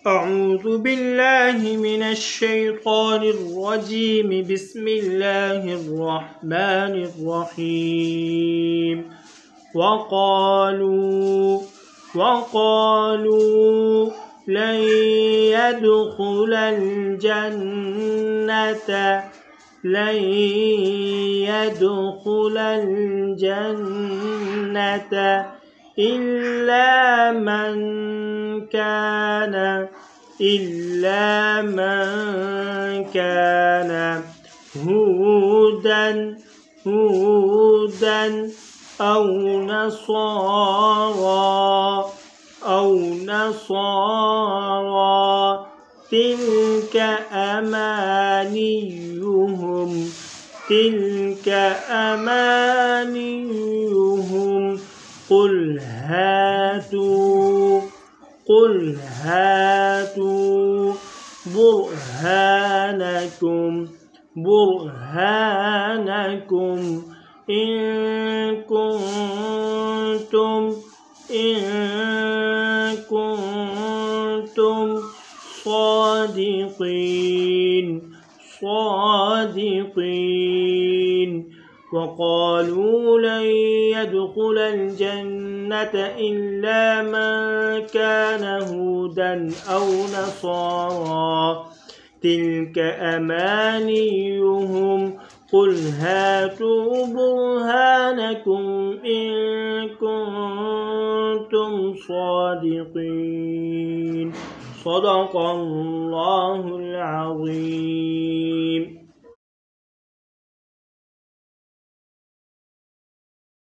أعوذ بالله من الشيطان الرجيم. بسم الله الرحمن الرحيم. وقالوا لن يدخل الجنة إلا من كان هودا أو نصارى تلك أمانيهم قل هاتوا برهانكم إن كنتم صادقين. وقالوا لن يدخل الجنة إلا من كان هودا أو نصارى تلك أمانيهم قل هاتوا برهانكم إن كنتم صادقين. صدق الله العظيم.